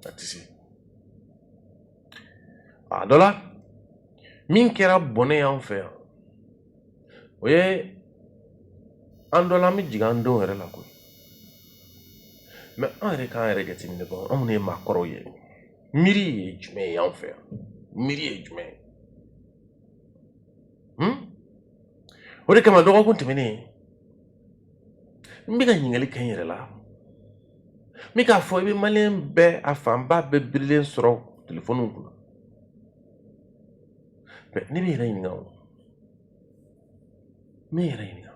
a tɛ se a dɔ la min kɛra bɔnɛ y'an fɛ yan o ye an dɔ la an bɛ jigin an denw yɛrɛ la koyi mɛ an yɛrɛ k'an yɛrɛ jateminɛ bɔ an minnu ye maakɔrɔw ye miiri ye jumɛn ye an fɛ yan miiri ye jumɛn ye o de kama dɔgɔkun tɛmɛnen n bɛ ka ɲininkali kɛ n yɛrɛ la n bɛ k'a fɔ i bɛ maliyɛn bɛɛ a fanba bɛɛ birilen sɔrɔ telefɔniw kunna mɛ ne bɛ yɛrɛ ɲininka o n bɛ yɛrɛ ɲininka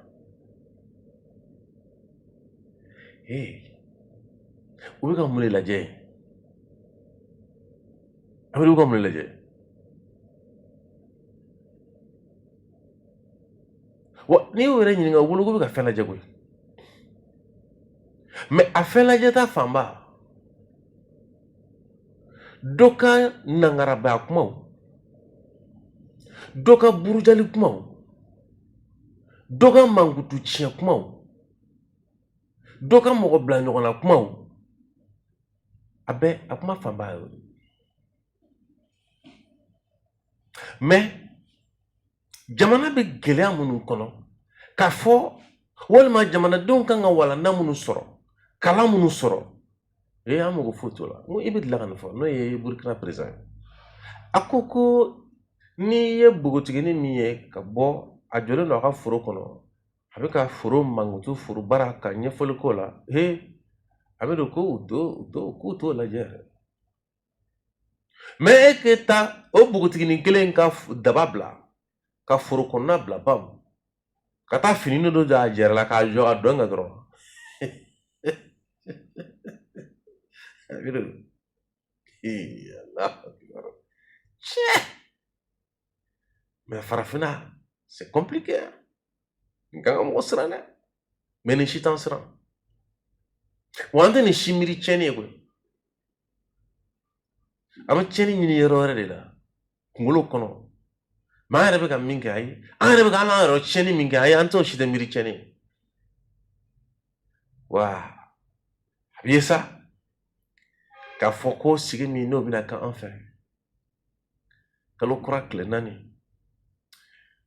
u bɛ ka mun de lajɛ a bɛ ka mun de lajɛ wa n'i y'o yɛrɛ ɲininka u bolo k'u bɛ ka fɛn lajɛ koyi mɛ a fɛn lajɛta fanba dɔ ka nangarabaya kumaw dɔ ka burujali kumaw dɔ ka mankutu tiɲɛ kumaw dɔ ka mɔgɔ bila ɲɔgɔn na kumaw a bɛɛ a kuma fanba ye o mɛ jamana bɛ gɛlɛya minnu kɔnɔ k'a fɔ walima jamanadenw kan ka walanda minnu sɔrɔ kalan minnu sɔrɔ an mago foyi t'o la n ko i bɛ dilan ka nin fɔ n'o ye burukina perezan ye a ko n'i ye npogotiginin min ye ka bɔ a jɔlen don a ka foro kɔnɔ a bɛ ka foro mankutu foro baara ka ɲɛfɔli k'o la a bɛ don k'u t'o lajɛ mɛ e k'e ta o npogotiginin kelen ka daba bila ka foro kɔnɔna bila bam ka taa fini dɔ jɔ a jɛrɛ la k'a jɔ a dɔn ka dɔrɔn mais farafina c'est compliqué nka ka mɔgɔ siran dɛ mais nin si t'an siran wa an tɛ nin si miiri tiɲɛni ye koyi an bɛ tiɲɛni ɲini yɔrɔ wɛrɛ de la kunkolo kɔnɔ mɛ an yɛrɛ bɛ ka min kɛ ayi an yɛrɛ bɛ ka an yɛrɛ tiɲɛni min kɛ ayi an t'o si tɛ miiri tiɲɛni ye wa a bɛ ye sa k'a fɔ ko sigi min n'o bɛna kɛ an fɛ kalo kura tile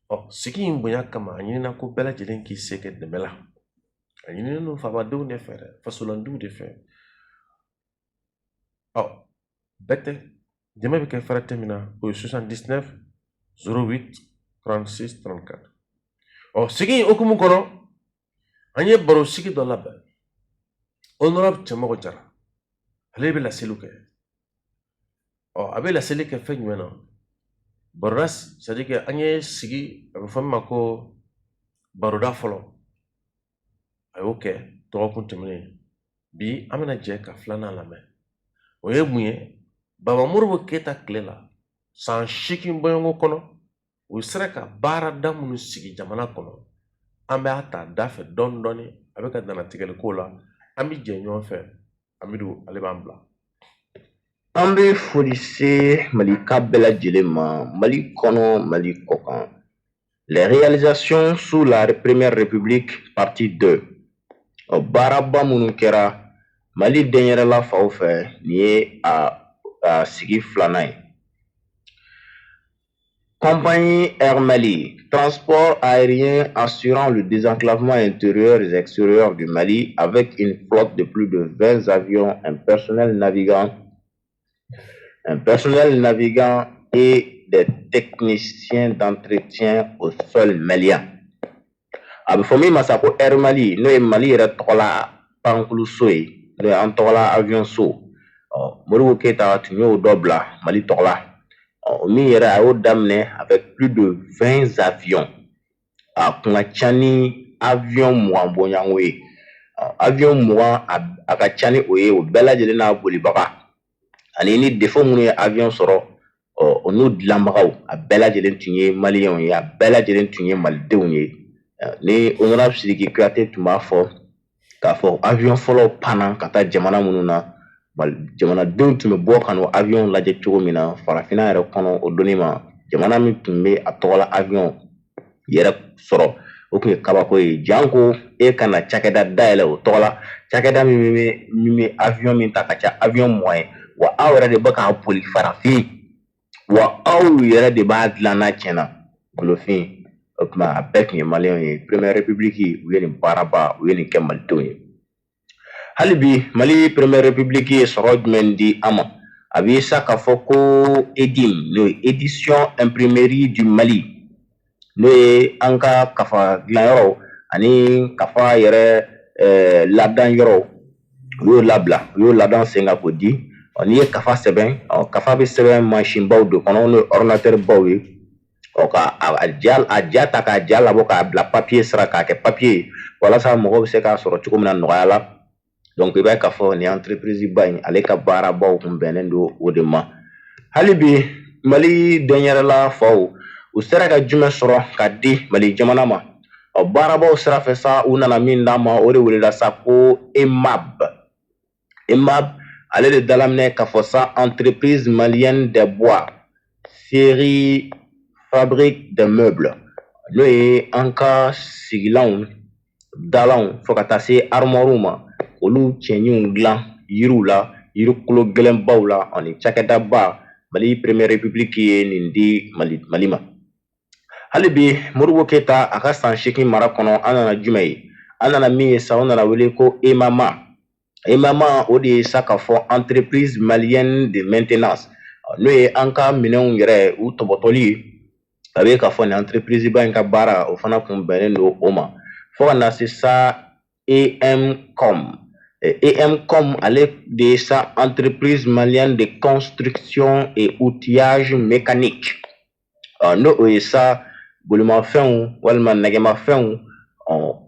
4 sigi in bonya kama a ɲinina ko bɛɛ lajɛlen k'i se kɛ dɛmɛ la a ɲininen don fabadenw de fɛ dɛ fasolandenw de fɛ bɛɛ tɛ dɛmɛ bɛ kɛ fɛrɛ tɛ min na o ye 79 08 36 34 sigi in okumu kɔnɔ an ye baro sigi dɔ labɛn honorable Cɛmɔgɔ Jara ale bɛ laseliw kɛ a bɛ laseli kɛ fɛn jumɛn na baroda c'est-à-dire que an ye sigi a bɛ fɔ min ma ko baroda fɔlɔ a y'o kɛ dɔgɔkun tɛmɛnen bi an bɛna jɛ ka filanan lamɛn o ye mun ye Baba Modibo Keyita tile la san 8 bɔɲɔgɔnko kɔnɔ u sera ka baarada minnu sigi jamana kɔnɔ an bɛ ta da fɛ dɔɔni dɔɔni a bɛ ka danatigɛli k'o la an bɛ jɛ ɲɔgɔn fɛ Amidu ale b'an bila an bɛ foli se Malika bɛɛ lajɛlen ma Mali kɔnɔ Mali kɔkan les réalisations sous la première république partie 2 baaraba minnu kɛra Mali denyɛrɛla faw fɛ nin ye a sigi filanan ye Compagnie Air Mali, transport aérien assurant le désenclavement intérieur et extérieur du Mali avec une flotte de plus de 20 avions, un personnel navigant et des techniciens d'entretien au sol malien. A bɛ fɔ min ma sa ko Air Mali n'o ye Mali yɛrɛ tɔgɔ la pankuluso ye n'o ye an tɔgɔ la avion so Modibo Keyita tun y'o dɔ bila Mali tɔgɔ la min yɛrɛ a y'o daminɛ avec plus de 20 avions a kun ka ca ni avion 20 bɔɲɔgɔnko ye avion 20 a ka ca ni o ye o bɛɛ lajɛlen n'a bolibaga ani ni défaut minnu ye avion sɔrɔ o n'u dilanbagaw a bɛɛ lajɛlen tun ye maliyɛnw ye a bɛɛ lajɛlen tun ye malidenw ye ni honorable Sidiki Kuyate tun b'a fɔ k'a fɔ avion fɔlɔ panna ka taa jamana minnu na jamanadenw tun bɛ bɔ ka n'o avion lajɛ cogo min na farafinna yɛrɛ kɔnɔ o donni ma jamana min tun bɛ a tɔgɔ la avion yɛrɛ sɔrɔ o tun ye kabako ye janko e kana cakɛda dayɛlɛ o tɔgɔ la cakɛda min bɛ avion min ta ka ca avion moyen wa aw yɛrɛ de bɛ k'a boli farafin wa aw yɛrɛ de b'a dilan n'a tiɲɛna golofin o tuma a bɛɛ tun ye maliyɛnw ye première république u ye nin baaraba u ye nin kɛ malidenw ye hali bi mali première république ye sɔrɔ jumɛn di an ma a bɛ sa k'a fɔ ko edim n'o ye édition imprimerie du mali n'o ye an ka kafa dilanyɔrɔw ani kafa yɛrɛ ladan yɔrɔw u y'o labila u y'o ladan sen kan k'o di n'i ye kafa sɛbɛn kafa bɛ sɛbɛn mansinbaw de kɔnɔ n'o ye ordinateur baw ye ka a ja ta k'a ja labɔ k'a bila papier sira k'a kɛ papier ye walasa mɔgɔw bɛ se k'a sɔrɔ cogo min na nɔgɔya la donc i b'a ye k'a fɔ nin entreprise ba in ale ka baarabaw kun bɛnnen don o de ma hali bi mali denyɛrɛla faw u sera ka jumɛn sɔrɔ ka di mali jamana ma baarabaw sira fɛ sa u nana min d'a ma o de welela sa ko emab ale de dalaminɛ k'a fɔ sa entreprise malienne des bois série fabrique de meubles n'o ye an ka sigilanw dalanw fo ka taa se armoirew ma olu cɛnɲinw dilan yiriw la yirikolo gɛlɛnbaw la ani cakɛdaba mali première république ye nin di mali ma hali bi moribo keyita a ka san 8 mara kɔnɔ an nana jumɛn ye an nana min ye sa o nana wele ko emama o de ye sa k'a fɔ entreprise malienne de maintenance n'o ye an ka minɛnw yɛrɛ u tɔbɔtɔli ye a bɛ k'a fɔ nin entreprise ba in ka baara o fana kun bɛnnen don o ma fo ka na se sa emcom ale de ye sa entreprise malienne de construction et outillage mécanique n'o o ye sa bolimafɛnw walima nɛgɛmafɛnw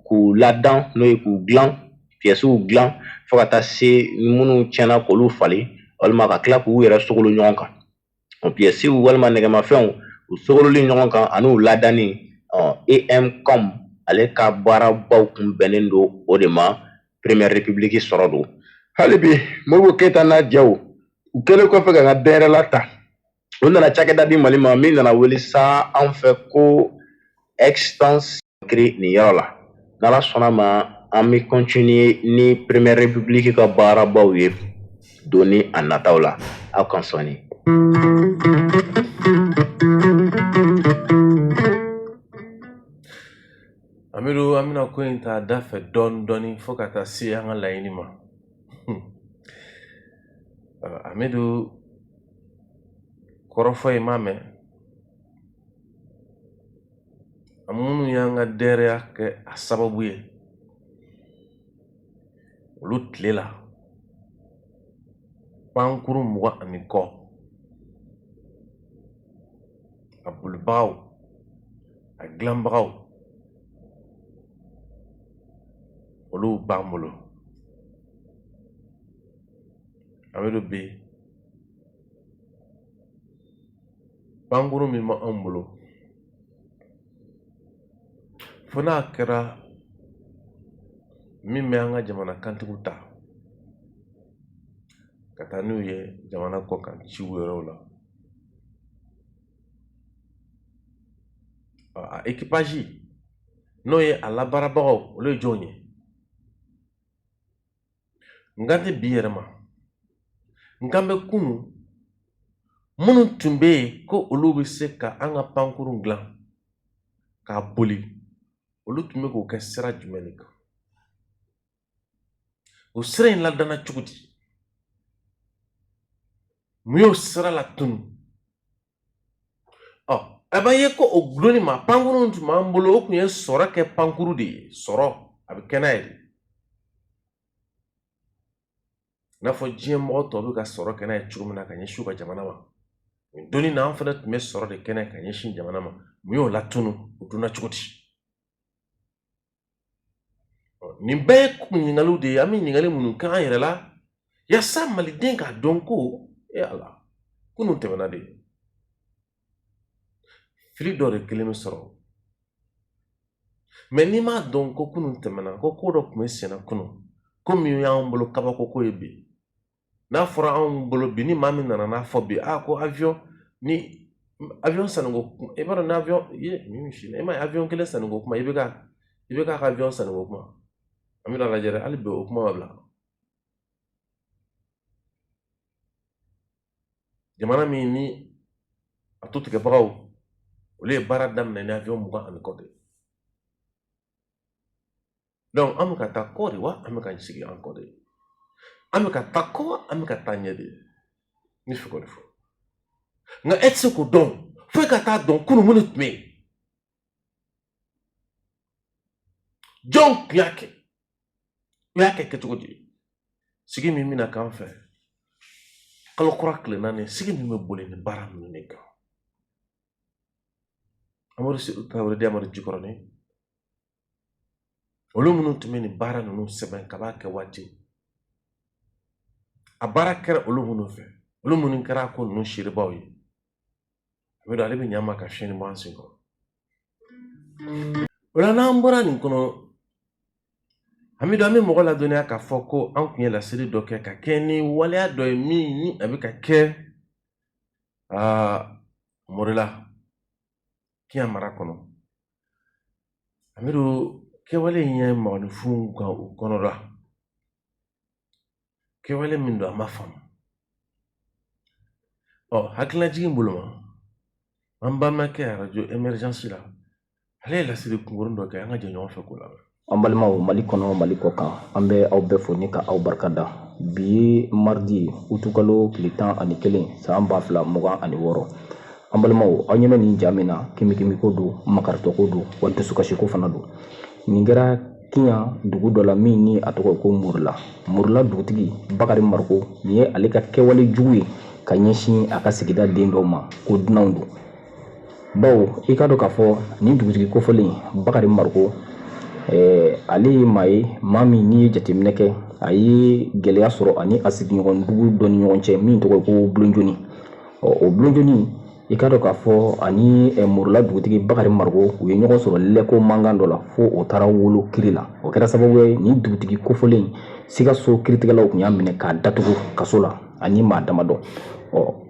k'u ladan n'o ye k'u dilan pièces dilan fo ka taa se minnu tiɲɛna k'olu falen walima ka tila k'u yɛrɛ sogolo ɲɔgɔn kan pièces walima nɛgɛmafɛnw u sogololi ɲɔgɔn kan ani u ladanni emcom ale ka baarabaw kun bɛnnen don o de ma première république sɔrɔ don hali bi moribo keyita n'a jaw u kɛlen kɔfɛ ka n ka denyɛrɛla ta u nana cakɛda di mali ma min nana wele sa an fɛ ko extension nin yɔrɔ la n'ala sɔnna ma an bɛ continuer ni première république ka baarabaw ye doni a nataw la aw kan sɔnni Amiru an bɛna ko in ta da fɛ dɔɔni fo ka taa se an ka laɲini ma Amiru kɔrɔfɔ in m'a mɛn a minnu y'an ka dɛrɛya kɛ a sababu ye olu tile la pankuru 20 kɔ a bolibagaw a dilanbagaw olu b'an bolo Amiru bi pankuru min b'an bolo fo n'a kɛra min bɛ an ka jamana kantigiw ta ka taa n'u ye jamana kɔkan ciw yɔrɔw la a équipage n'o ye a labaarabagaw olu ye jɔnw ye nkan tɛ bi yɛrɛ ma nkan bɛ kunu minnu tun bɛ yen ko olu bɛ se ka an ka pankuru dilan k'a boli olu tun bɛ k'o kɛ sira jumɛn de kan o sira in ladana cogo di mun y'o sira latunu a b'a ye ko o gulonni ma pankuru tun b'an bolo o tun ye sɔrɔ kɛ pankuru de ye sɔrɔ a bɛ kɛ n'a ye de n'a fɔ diɲɛ mɔgɔ tɔw bɛ ka sɔrɔ kɛ n'a ye cogo min na ka ɲɛsin u ka jamana ma nin donni na an fana tun bɛ sɔrɔ de kɛ n'a ye ka ɲɛsin jamana ma mun y'o latunu o dunna cogo di nin bɛɛ ye ɲininkaliw de ye an bɛ ɲininkali minnu kɛ an yɛrɛ la yaasa maliden k'a dɔn ko ala kunun tɛmɛna de fili dɔ de kelen bɛ sɔrɔ mɛ n'i m'a dɔn ko kunun tɛmɛna ko ko dɔ tun bɛ senna kunun ko min y'anw bolo kabako ko ye bi n'a fɔra anw bolo bi ni maa min nana n'a fɔ bi ko avion ni avion sanuko i b'a dɔn ni avion i ma ye avion kelen sanuko kuma i bɛ k'a ka avion sanuko kuma an bɛna lajɛ hali bi o kuma ma bila jamana min ni a to tigɛbagaw olu ye baara daminɛ ni avion 20 ani kɔ de. Donc an bɛ ka taa kɔ de wa an bɛ ka sigi an kɔ de. An bɛ ka taa kɔ wa an bɛ ka taa ɲɛ de. Ni fɛ k'o de fɔ. Nka e tɛ se k'o dɔn fo e ka taa dɔn kunun mun de tun bɛ yen. Jɔn tun y'a kɛ. U y'a kɛ kɛcogo di? Sigi min bɛna k'an fɛ kalo kura tile 4 sigi min bɛ boli ni baara ninnu de kan. Amadu Seku Tarawele di Amadu Jikɔrɔni olu minnu tun bɛ nin baara ninnu sɛbɛn ka b'a kɛ waati a baara kɛra olu minnu fɛ olu minnu kɛra ko ninnu seerebaw ye Amadu ale bɛ ɲɛ an ma ka fiɲɛ bɔ an sen kɔrɔ. O la n'an bɔra nin kɔnɔ Hamidu an bɛ mɔgɔ ladɔnniya k'a fɔ ko an tun ye laseli dɔ kɛ ka kɛ ni waleya dɔ ye min ni a bɛ ka kɛ Morila Kiɲa mara kɔnɔ. Hamidu kɛwale in ye mɔgɔninfin kan u kɔnɔ la. Kɛwale min don a ma faamu. Hakililajigin bolo ma an balimakɛ radio émergence la ale ye laseli kunkurunin dɔ kɛ an ka jɛ ɲɔgɔn fɛ k'o lamɛn. An balimaw Mali kɔnɔ Mali kɔ kan an bɛ aw bɛɛ fo ni ka aw barikada. Bi ye mardi utukalo tile 11 san 2026. An balimaw aw ɲɛmɛ nin jaa min na kimikimi ko don makaritɔ ko don wa dusukasi ko fana don. Nin kɛra Kiɲa dugu dɔ la min ni a tɔgɔ ko Murula. Murula dugutigi Bakari Mariko nin ye ale ka kɛwale jugu ye ka ɲɛsin a ka sigida den dɔw ma ko dunanw don. Bawo i ka dɔn k'a fɔ nin dugutigi kofɔlen Bakari Mariko ale ye maa ye maa min n'i ye jateminɛ kɛ a ye gɛlɛya sɔrɔ ani a sigiɲɔgɔn dugu dɔ ni ɲɔgɔn cɛ min tɔgɔ ko Bulonjoni. O Bulonjoni i ka dɔn k'a fɔ ani Murula dugutigi Bakari Mariko u ye ɲɔgɔn sɔrɔ lɛko mankan dɔ la fo o taara wolo kiri la. O kɛra sababu ye nin dugutigi kofɔlen Sikaso kiritigɛlaw tun y'a minɛ k'a datugu kaso la ani maa damadɔ.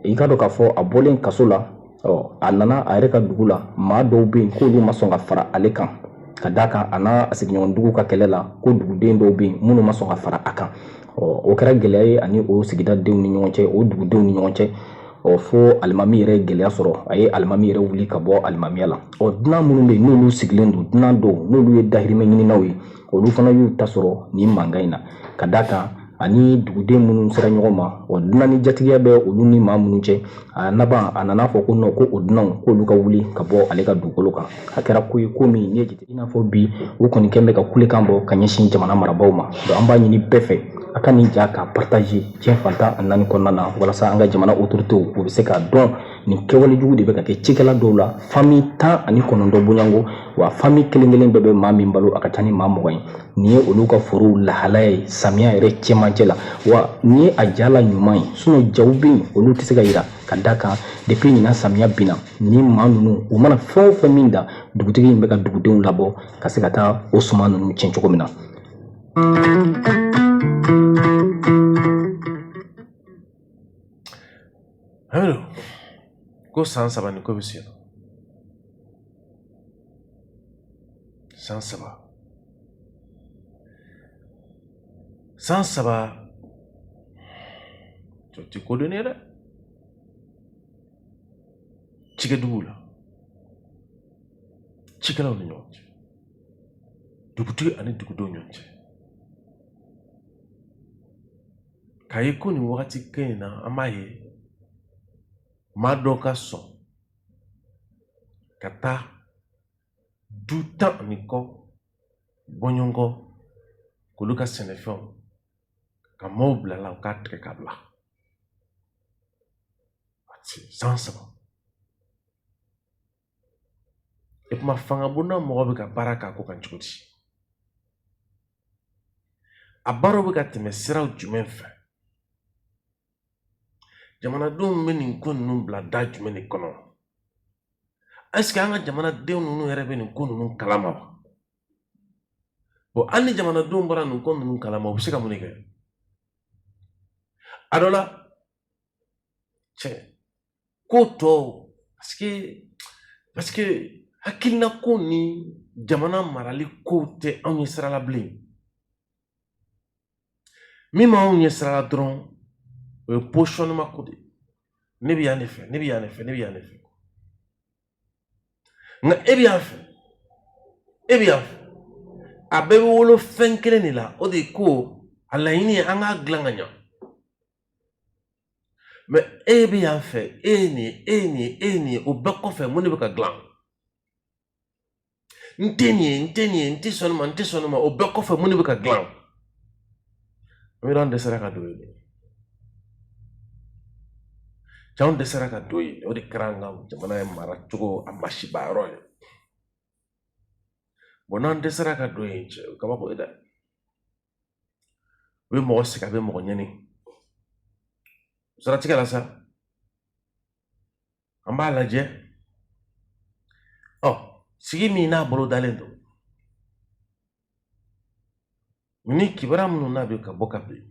I ka dɔn k'a fɔ a bɔlen kaso la a nana a yɛrɛ ka dugu la maa dɔw bɛ yen k'olu ma sɔn ka fara ale kan. Ka d'a kan a n'a sigiɲɔgɔn dugu ka kɛlɛ la ko duguden dɔw bɛ yen minnu ma sɔn ka fara a kan. O kɛra gɛlɛya ye ani o sigida denw ni ɲɔgɔn cɛ o dugudenw ni ɲɔgɔn cɛ. Fo alimami yɛrɛ ye gɛlɛya sɔrɔ a ye alimami yɛrɛ wuli ka bɔ alimamiya la. Dunan minnu bɛ yen n'olu sigilen don dunan dɔw n'olu ye dahirimɛ ɲininaw ye olu fana y'u ta sɔrɔ nin mankan in na. Ka d'a kan ani duguden minnu sera ɲɔgɔn ma dunan ni jatigiya bɛ olu ni maa minnu cɛ a laban a nana fɔ ko non ko o dunanw k'olu ka wuli ka bɔ ale ka dugukolo kan. A kɛra ko ye ko min n'i ye jate i n'a fɔ bi u kɔni kɛn bɛ ka kulekan bɔ ka ɲɛsin jamana marabaaw ma. Donc an b'a ɲini bɛɛ fɛ a ka nin ja ka partager diɲɛ fantan ani 4 kɔnɔna na walasa an ka jamana autorités u bɛ se k'a dɔn nin kɛwale jugu de bɛ ka kɛ cikɛla dɔw la famille 19 bonyanko wa famille kelen-kelen bɛɛ bɛ maa min balo a ka ca ni maa 20 ye. Nin ye olu ka forow lahalaya ye samiya yɛrɛ cɛmancɛ la wa nin ye a jala ɲuman ye sinon jaw bɛ yen olu tɛ se ka yira ka d'a kan depuis ɲinan samiya binna ni maa ninnu u mana fɛn o fɛn min da dugutigi in bɛ ka dugudenw labɔ ka se ka taa o suma ninnu tiɲɛ cogo min na. Hamidu ko san 3 ni ko bɛ sen na. San 3 to ti ko dɔnni ye dɛ. Cikɛduguw la cikɛlaw ni ɲɔgɔn cɛ dugutigi ani dugudenw ni ɲɔgɔn cɛ k'a ye ko nin wagati kɛ in na an b'a ye maa dɔ ka sɔn ka taa du 10 ani kɔ bɔɲɔgɔnkɔ k'olu ka sɛnɛfɛnw ka maaw bila la u k'a tigɛ k'a bila san 3 e kuma fanga bonda mɔgɔ bɛ ka baara k'a ko kan cogo di a baaraw bɛ ka tɛmɛ siraw jumɛn fɛ jamanadenw bɛ nin ko ninnu bila da jumɛn de kɔnɔ est-ce que an ka jamanadenw ninnu yɛrɛ bɛ nin ko ninnu kalama wa bon hali ni jamanadenw bɔra nin ko ninnu kalama u bɛ se ka mun de kɛ a dɔ la cɛ ko tɔw parce que hakilina ko ni jamana marali ko tɛ anw ye sira la bilen min ma anw ye sira la dɔrɔn o ye positionnement ko de ne bi yan fe nga e bi yan fe a bɛɛ bɛ wolo fɛn kelen de la o de ko a laɲini ye an k'a dilan ka ɲa mɛ e bɛ yan fɛ e ni o bɛɛ kɔfɛ mun de bɛ ka dilan n tɛ nin ye n tɛ sɔn nin ma o bɛɛ kɔfɛ mun de bɛ ka dilan an dɛsɛra ka don yen cɛw dɛsɛra ka don yen o de kɛra an ka jamana ye mara cogo a masiba yɔrɔ ye n'an dɛsɛra ka don yen cɛ kabako ye dɛ u bɛ mɔgɔ sigi a bɛ mɔgɔ ɲini siratigɛ la sa an b'a lajɛ sigi min n'a bolo dalen don ni kibaruya minnu n'a bɛ ka bɔ ka bin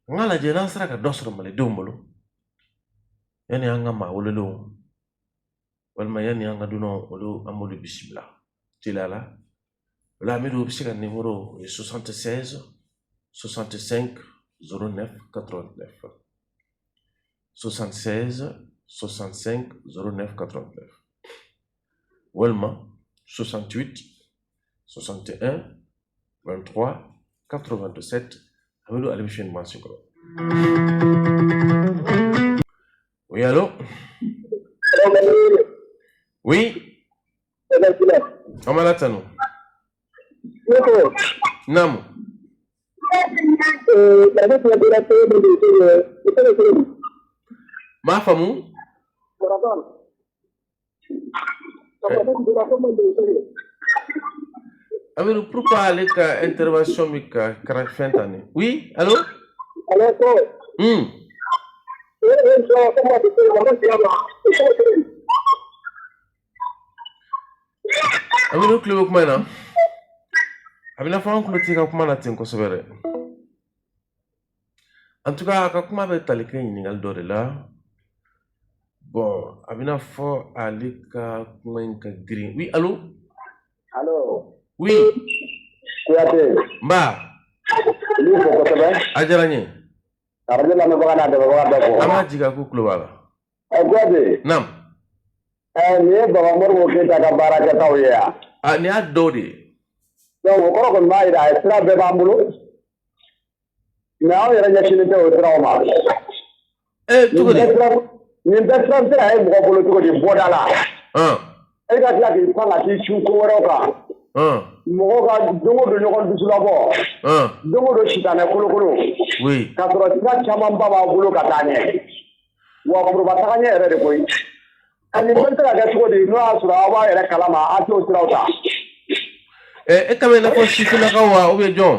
an k'a lajɛ n'an sera ka dɔ sɔrɔ malidenw bolo yanni an ka maa wololenw walima yanni an ka dunanw olu an b'olu bisimila tilala la amiru bɛ se ka numéro 76 65 09 89 76 65 09 89 walima 68 61 23 87 amiru ale bɛ fiɲɛ ɲuman si kɔrɔ. Oui, allô? Oui? Amalatano. Namu. Ma famu? Amiru, pourquoi aller ka intervention mi ka karafentani? Oui, allô? Amiru kulo kuma na. Abina fa kulo tika kuma na tin kosɛbɛ dɛ. En tout cas, ka kuma bɛ tali kɛ ɲininkali dɔ de la. Bon, abina fɔ ale ka kuma in ka girin. Oui, allô? Allô? Oui. Kuyate. Nba. Ni fɔ kosɛbɛ. A diyara n ye. Radio lamɛnbaga n'a dɛmɛbaga bɛɛ fɔ. An b'a jigin a ko tulo b'a la. Kuyate. Naam. Nin ye Baba Moribo Keyita ka baarakɛtaw ye yan. Nin y'a dɔw de ye. Donc o kɔrɔ kɔni b'a jira a ye sira bɛɛ b'an bolo. Mais anw yɛrɛ ɲɛsinnen tɛ o siraw ma. Cogo di? Nin bɛɛ sira bɛ se ka ye mɔgɔ bolo cogo di bɔda la. E ka tila k'i pan ka t'i su ko wɛrɛw kan. Mɔgɔw ka don o don ɲɔgɔn dusu labɔ. Don o don sitanɛ kolokolo. Oui. K'a sɔrɔ sira camanba b'aw bolo ka taa ɲɛ. Wa foroba taga ɲɛ yɛrɛ de koyi. Ani bɛɛ tɛ ka kɛ cogo di n'o y'a sɔrɔ aw b'a yɛrɛ kalama a t'o siraw ta. E ka bɛ i n'a fɔ sifinnakaw wa ou bien jɔn?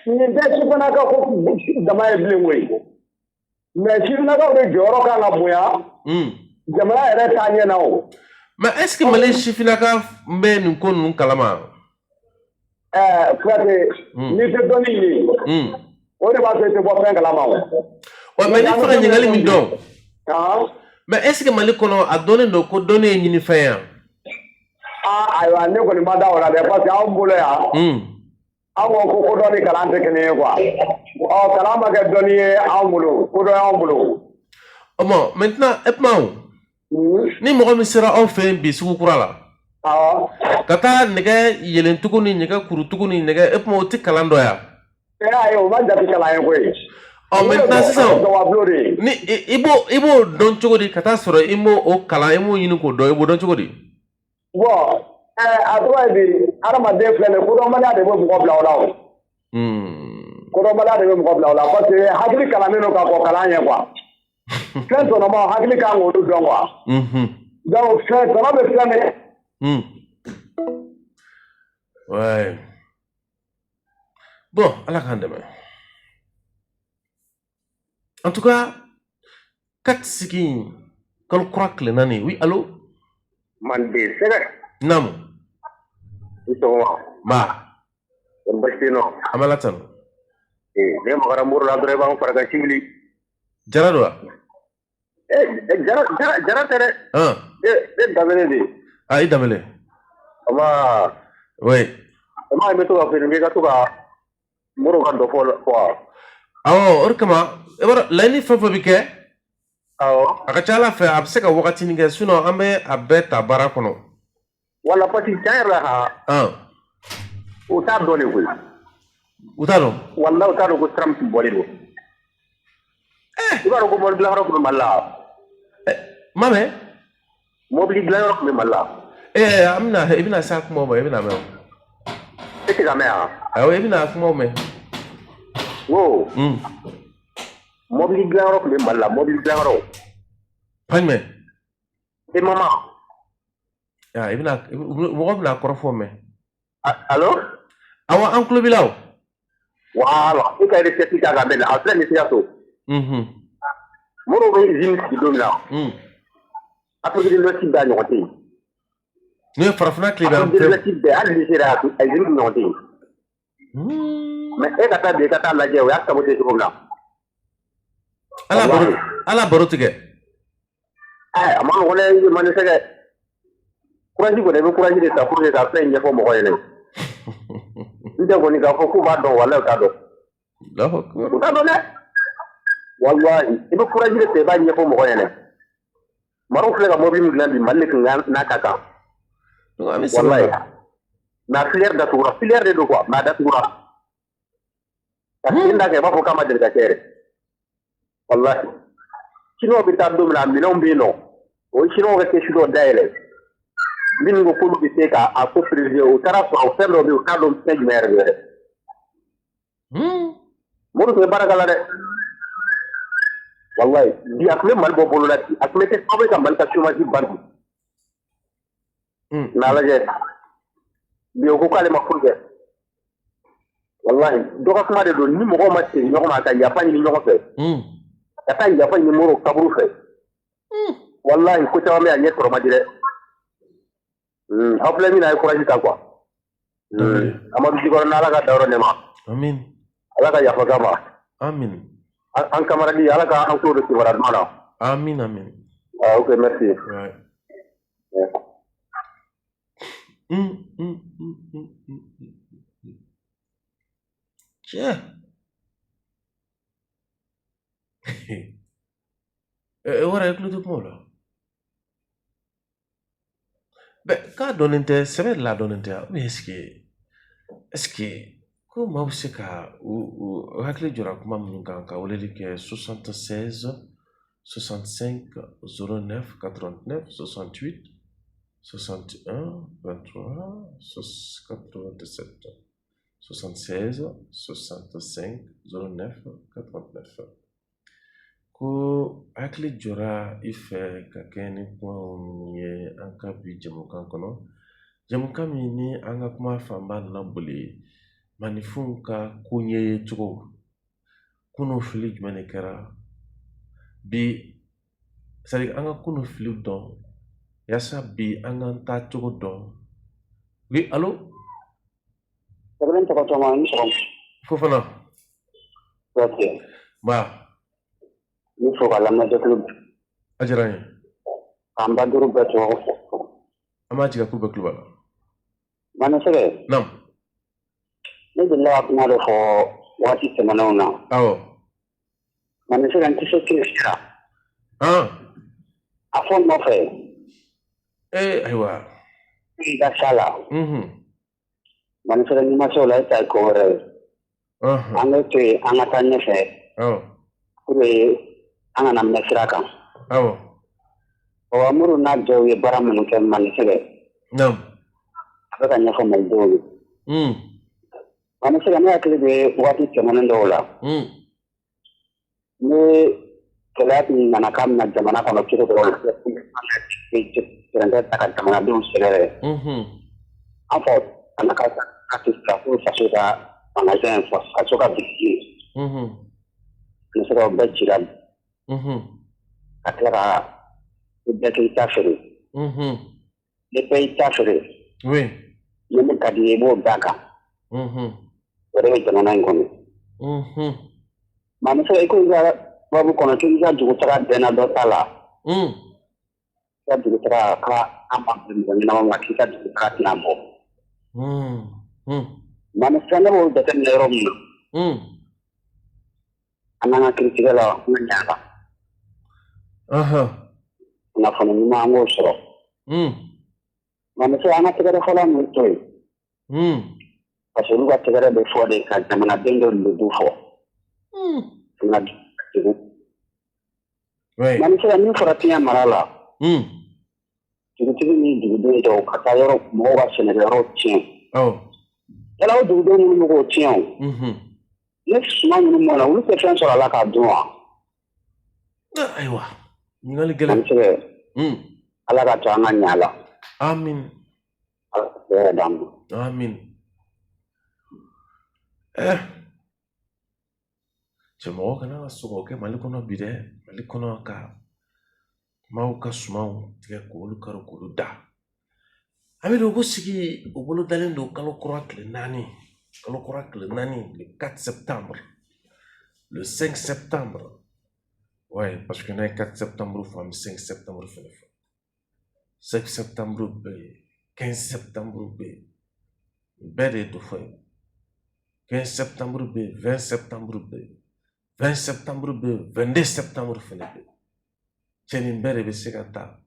Nin tɛ sifinnakaw ko dama ye bilen koyi. Mais sifinnakaw de jɔyɔrɔ kan ka bonya. Jamana yɛrɛ taa ɲɛ na o. Mais est ce que Mali sifinnaka bɛ nin ko ninnu kalama? Kuyate, n'i tɛ dɔnni ye. O de b'a to i tɛ bɔ fɛn kalama o. Wa mais ne fɛ ka ɲininkali min dɔn. Mais est ce que Mali kɔnɔ a dɔnnen don ko dɔnni ye ɲinifɛn yan? Ayiwa ne kɔni ma da o la dɛ parce que anw bolo yan. Anw ko dɔnni ni kalan tɛ kelen ye quoi. Kalan ma kɛ dɔnni ye anw bolo, ko dɔn y'anw bolo. Bon, maintenant e kuma o. Ni mɔgɔ min sera aw fɛ yen bi sugu kura la. Ka taa nɛgɛ yelentugu ni nɛgɛ kurutugu ni nɛgɛ e kuma o tɛ kalan dɔ yan. Ayi o ma jate kalan ye koyi. Maintenant sisan ni i b'o dɔn cogo di ka taa sɔrɔ i m'o o kalan i m'o ɲini k'o dɔn i b'o dɔn cogo di? Bon a tɔgɔ ye di adamaden filɛ nin ye kodɔnbaliya de bɛ mɔgɔ bila o la o. Kodɔnbaliya de bɛ mɔgɔ bila o la parce que hakili kalannen don ka kɔn kalan ɲɛ quoi. Fɛn tɔnɔmaw hakili kan k'olu dɔn quoi. Donc fɛn tɔnɔ bɛ fɛn min. Ouais. Bon, ala k'an dɛmɛ. En tout cas, kat sigi kalo kura tile naani. Oui, allô? Mande sɛgɛ. Namu. I sɔgɔma. Ba. N basi tɛ nɔ. An bɛ latanu. Ne magara muru la dɔrɔn i b'an fara ka sibili. Jara don wa? Jara tɛ dɛ. E Danbele de. I Danbele. Ama. Oui. Ama bɛ to ka feere k'i ka to ka muru ka dɔ fɔ wa. Awɔ, o de kama, i b'a dɔn laɲini fɛn o fɛn bɛ kɛ. A ka ca Ala fɛ a bɛ se ka wagatinin kɛ sinon an bɛ a bɛɛ ta baara kɔnɔ. Wala parce que tiɲɛ yɛrɛ la ha. U t'a dɔn de koyi. U t'a dɔn. Wala u t'a dɔn ko Trump bɔlen don. I b'a dɔn ko mobili dilan yɔrɔ tun bɛ Mali la. Ma mɛn. Mobili dilan yɔrɔ tun bɛ Mali la. An bɛna i bɛna se kumaw ma i bɛna mɛn. E tɛ ka mɛn wa? Awɔ i bɛna kumaw mɛn. Wo. Mobili dilan yɔrɔ tun bɛ Mali la mobili dilan yɔrɔ. Pajumɛn. E mama. I bɛna mɔgɔ bɛna kɔrɔfɔ mɛn. Allo. Awɔ an tulo b'i la o. Voilà e ka recette ta ka bɛn a filɛ nin Sikaso. Modibo bɛ usine sigi don min na. Afrique de l'Ouest bɛɛ ɲɔgɔn tɛ yen. N'o ye farafinna tile bɛ an Afrique de l'Ouest bɛɛ hali ni sera a usine ɲɔgɔn tɛ yen. Mais e ka taa bi e ka taa lajɛ o y'a saboté cogo min na. Ala baro tigɛ. A ma nɔgɔn dɛ man sɛgɛ. Courage kɔni i bɛ courage de ta pour que ka fɛn ɲɛfɔ mɔgɔ ɲɛna. N tɛ kɔni k'a fɔ k'u b'a dɔn walahi u t'a dɔn. U t'a dɔn dɛ. Walahi i bɛ courage de ta i b'a ɲɛfɔ mɔgɔ ɲɛna. Maroc filɛ ka mobili min dilan bi Mali de tun n'a ka kan. Walahi. Mais a filière datugura filière de don quoi mais a datugura. Parce que n t'a kɛ i b'a fɔ k'a ma deli ka kɛ yɛrɛ. Walahi. Chinois bɛ taa don min na minɛnw bɛ yen nɔ o ye Chinois ka kesu dɔ dayɛlɛ. Minnu ko k'olu bɛ se k'a ko préciser u taara sɔrɔ fɛn dɔ bɛ yen u t'a dɔn fɛn jumɛn yɛrɛ yɛrɛ. Modibo tun bɛ baara k'a la dɛ. Wallahi bi a tun bɛ Mali bɔ bolo la bi a tun bɛ kɛ sababu ye ka Mali ka chômage ban bi. N'a lajɛ bi o ko k'ale ma furu kɛ. Wallahi dɔ ka kuma de don ni mɔgɔw ma segin ɲɔgɔn ma ka yafa ɲini ɲɔgɔn fɛ. Ka taa yafa ɲini Modibo kaburu fɛ. Wallahi ko caman bɛ a ɲɛ sɔrɔ man di dɛ. Aw filɛ min na a ye courage ta quoi. Amadu Jikɔrɔ n'Ala ka dayɔrɔ nɛɛma. Amin. Ala ka yafa k'a ma. Amin. An camarade Ala ka an tulo don kibaruya duman na. Amin amin. Ok merci. Ouais. Tiens. Wara i tulo tɛ kumaw la. K'a dɔnnen tɛ sɛbɛn la dɔnnen tɛ mais est-ce que ko maaw bɛ se ka u hakili jɔra kuma minnu kan ka weleli kɛ 76 65 09 89 68 61 23 97 76 65 09 89 ko hakili jɔra i fɛ ka kɛ ni kuma minnu ye an ka bi jamukan kɔnɔ jamukan min ni an ka kuma fanba nana boli maninfinw ka koɲɛ cogo kunun fili jumɛn de kɛra bi c'est à dire an ka kunun filiw dɔn yaasa bi an ka taa cogo dɔn oui allo Sɛbɛn tɔgɔ caman ni sɔgɔma. Fofana. Ok. Ba. Ni fo ka lamɛnjɛkulu. A diyara n ye. K'an ba duuru bɛɛ tɔgɔ fɔ. An b'a tigɛ k'u bɛɛ tulo b'a la. Manisɛgɛ. Naamu. Ne delila ka kuma dɔ fɔ waati tɛmɛnenw na. Awɔ. Manisɛgɛ n tɛ se kile sira. A fɔ n nɔfɛ. Ayiwa. I ka s'a la. Manisɛgɛ n'i ma se o la e ta ye ko wɛrɛ ye. An bɛ to yen an ka taa ɲɛfɛ. Pour an kana mɛn sira kan. Modibo n'a jɛw ye baara minnu kɛ Manisɛgɛ. A bɛ ka ɲɛfɔ malidenw ye. Manisɛgɛ ne hakili bɛ waati tɛmɛnen dɔw la. Ne gɛlɛya min nana k'a bɛna jamana kɔnɔ cogo dɔw la tɛrɛntɛ ta ka jamanadenw sɛgɛrɛ. An fɔ kana ka sira pour faso ka magasin faso ka bitiki. Manisɛgɛ bɛɛ cira. Ka tila ka bɛɛ kɛ i ta feere. Ni bɛɛ y'i ta feere. Ni min ka di i ye i b'o d'a kan. O de bɛ jamana in kɔnɔ. Manisɛgɛ i ko i ka babu kɔnɔ k'i ka dugutaga bɛnna dɔ ta la. I ka dugutaga k'an ma bɛn mɔgɔ ɲɛnama ma k'i ka dugutaga tɛna bɔ. Manisɛgɛ ne b'o jateminɛ yɔrɔ min na. An n'an ka kiiritigɛlaw an ka ɲɛ a la. Aha. Na fana ni ma ngo soro. Ma me se ana tigere fala mu toy. Parce que lu ga tigere be fo de ka jamana dendo lu du fo. Na tigu. Ouais. Ma me se ni fora tiya marala. Tigu ni digu de do ka ta yoro mo wa sene yoro tien. Oh. Ela o digu de mu ko tien. Ne suma mu mo na ulu se fen soro la ka duwa. Aywa. Ningali gele. Ma se ala ka ta nga nyala. Amin. Amin. Cemo kana sugo ke malikono bide malikono ka mau ka sumau tiga ko lu karo ko da ami do go sigi o bolo dalen do kalo korakle nani le 4 septembre le 5 septembre ouais parce que le 4 septembre femme 5 septembre 5 septembre be 15 septembre be bede to foi 15 septembre be 20 septembre be 20 septembre be 22 septembre fene Chenin bere be sekata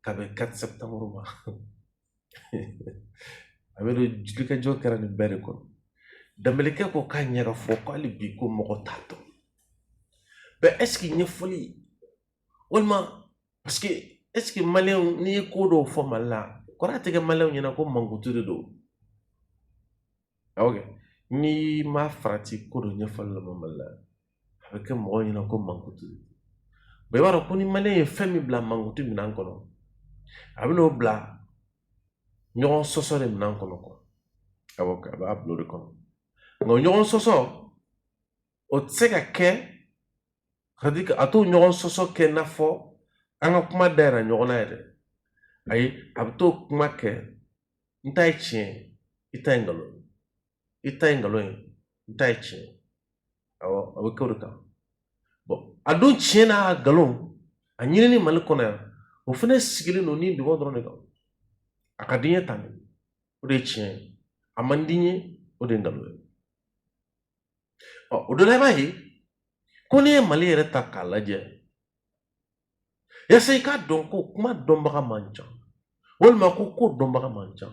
kabe 4 septembre ma abelo jilika jokera ni bere ko dameleke ko kanyara fo ko ali bi ko mo tato be est-ce qu'il n'y folie walma parce que est-ce que malien ni ko do fo mala ko rate ke malien ni na ko mangutude do okay ni ma frati ko do nyefal mo mala avec mo ni na ko mangutude be waro ko ni malien femi bla mangutu minan kono abino bla nyon soso de minan kono ko avoka ba upload kono ngo nyon soso o tsega ke radika ato nyon soso ke na fo anga kuma dara nyona yede ay abto kuma ke ntai chien itangalo ntai chien awo ko ka bon adon chien galon anyini ni malikono ya o fene sigili no ni bi wodro ne ka akadinye tan o de chien amandinye o de ngalo o do leba yi ko ni mali yere ta kalaje ya sai ka don ko kuma don baka mancha wol ma ko don baka mancha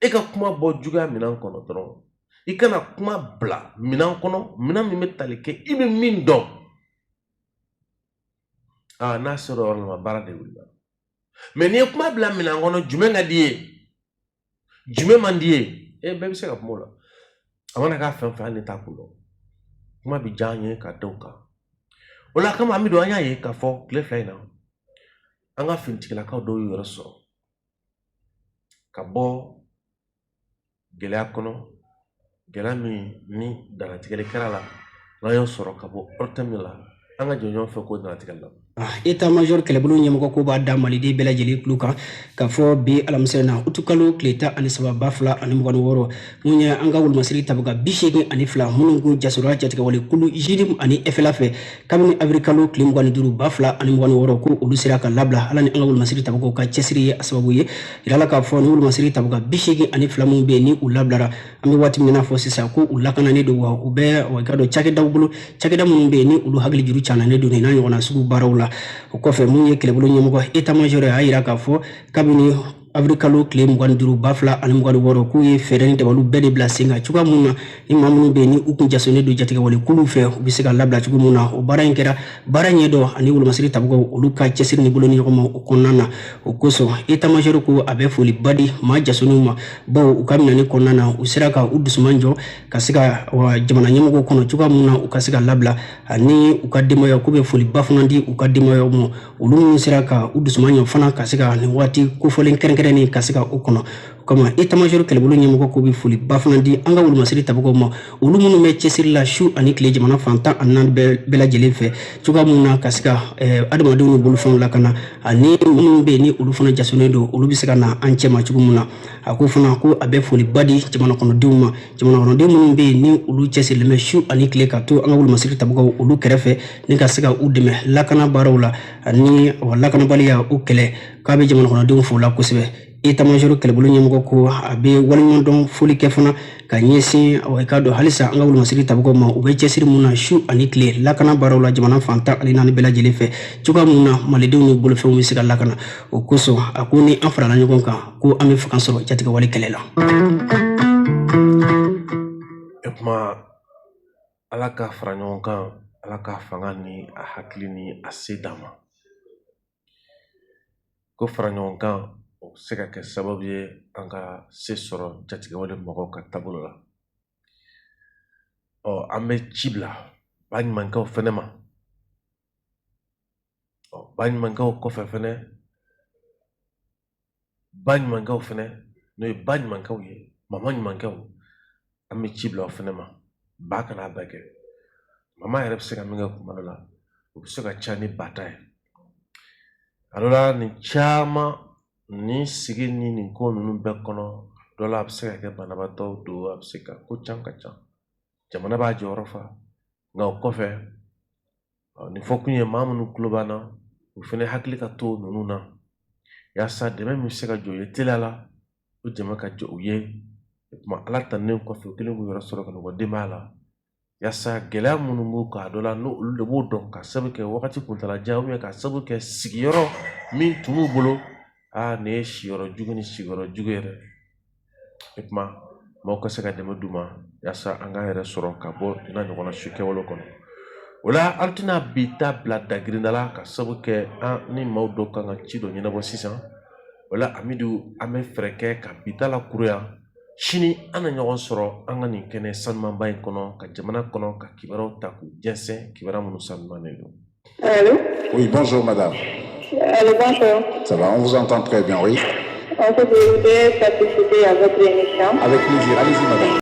e ka kuma bo juga minan kono dron i kana kuma bla minan kono minan mi metalike ibe min don na soro on ma bara de wulba mais ni kuma bla minan kono jume ngadiye jume mandiye e be se ka mola amana ka fa ni takulo kuma bi janye ka doka ola kama ami do anya ye ka fo le fly na anga fintikila ka do yoro so ka bo gele akono gela mi ni dala tigele karala la yo soro ka bo ortamila anga jonjon fe ko dala tigala État major kelebulu nyamko ko ba da malidi bela jeli kluka ka fo bi alamsena utukalo kleta ani sababa fla ani mgon woro munya anga wul masri tabuga bishegi ani fla munungu jasura jatika wale kulu jidim ani efelafe kamni agrikalo klim gwan duru bafla ani mgon woro ko ulu siraka labla ala ni anga wul masri tabugo ka chesri asababu ye irala ka fo wul masri tabuga bishegi ani fla mun be ni ulablara ami wati mina fo sisa ko ulakana ne do wa ube wa gado chake dawbulu chake da mun be ni ulu hagli juru chana ne do ne na yona sugu barawla ko fe mun ye kelebulu nyamko état major ayira ka fo kabini Afrikalo claim gwanduru bafla ani mgwadu woro ku ye fereni de walu bede blasinga chuka muna ni mamunu be ni ukun jasone do jatiga wale kulu fe ubisika labla chuku muna o bara ngera bara nyedo ani wulu masiri tabugo uluka chesiri ni buloni ko mo konana ukuso eta majoro ku abe fuli badi ma jasonuma bo ukamina ni konana usiraka udusumanjo kasika wa jamana nyemugo kono chuka muna ukasika labla ani ukadimo ya kube fuli bafuna ndi ukadimo ya mo ulumu siraka udusumanjo fana kasika ni wati kufolen ni kasika ukono kama état major kelebulu nyamko ko bi fuli bafnandi anga wul masiri tabugo mo ulu munu me chesiri la shu ani kle jamana fanta anan bela jelefe chuga muna kasika adama dunu bulu fon la kana ani munu be ni ulu fona jasone do ulu bisika na anchema chugu muna akufuna ko abe fuli badi jamana kono diuma jamana kono dimu be ni ulu chesiri le shu ani kle ka to anga wul masiri tabugo ulu kerefe ni kasika udeme la kana barawla ani wala kana baliya ukele kabe jamana kono dimu fula kusibe état-major kɛlɛbolo ɲɛmɔgɔ ko a bɛ waleɲumandɔn foli kɛ fana ka ɲɛsin i k'a dɔn halisa an ka wolomasiri tabagaw ma u bɛ cɛsiri mun na su ani tile lakana baaraw la jamana fan 14 bɛɛ lajɛlen fɛ cogoya mun na malidenw ni bolofɛnw bɛ se ka lakana o kosɔn a ko ni an farala ɲɔgɔn kan ko an bɛ fanga sɔrɔ jatigɛwale kɛlɛ la. O kuma ala ka fara ɲɔgɔn kan, ala ka fanga ni a hakili ni a se d'an ma. Ko fara ɲɔgɔn kan o bɛ se ka kɛ sababu ye an ka se sɔrɔ jatigɛwale mɔgɔw ka taabolo la. An bɛ ci bila baɲumankɛw fɛnɛ ma. Baɲumankɛw kɔfɛ fɛnɛ, baɲumankɛw fɛnɛ n'o ye baɲumankɛw ye, mama ɲumankɛw, an bɛ ci bila o fɛnɛ ma. Ba kana bɛɛ kɛ. Mama yɛrɛ bɛ se ka min kɛ kuma dɔ la, o bɛ se ka ca ni ba ta ye. Alors la nin caman ni sigi ni nin ko ninnu bɛɛ kɔnɔ, dɔ la a bɛ se ka kɛ banabaatɔw don, a bɛ se ka ko can ka ca. Jamana b'a jɔyɔrɔ fa, nka o kɔfɛ nin fɔ kun ye maa minnu tulo b'an na, u fɛnɛ hakili ka to ninnu na, yaasa dɛmɛ min bɛ se ka jɔ u ye teliya la, o dɛmɛ ka jɔ u ye. O kuma ala tannen kɔfɛ u kelen k'u yɛrɛ sɔrɔ ka n'u ka denbaya la, yaasa gɛlɛya minnu b'u kan dɔ la n'olu de b'o dɔn ka sababu kɛ wagati kuntalajan ka sababu kɛ sigiyɔrɔ min tun b'u bolo, nin ye siyɔrɔ jugu ni sigiyɔrɔ jugu yɛrɛ. O kuma maaw ka se ka dɛmɛ d'u ma yaasa an k'an yɛrɛ sɔrɔ ka bɔ nin ɲɔgɔnna su kɛwalew kɔnɔ. O la an tɛna bi ta bila dagirinda la ka sababu kɛ an ni maaw dɔw kan ka ci dɔ ɲɛnabɔ sisan. O la Amidu an bɛ fɛɛrɛ kɛ ka bi ta lakuruya. Sini an na ɲɔgɔn sɔrɔ an ka nin kɛnɛ sanumanba in kɔnɔ ka jamana kɔnɔ ka kibaruyaw ta k'u jɛnsɛn kibaruya minnu sanumanen don. Allô? Oui, bonjour madame. Allô, bonjour. Ça va, on vous entend très bien, oui. En fait, je voudrais participer à votre émission. Avec plaisir, allez-y madame.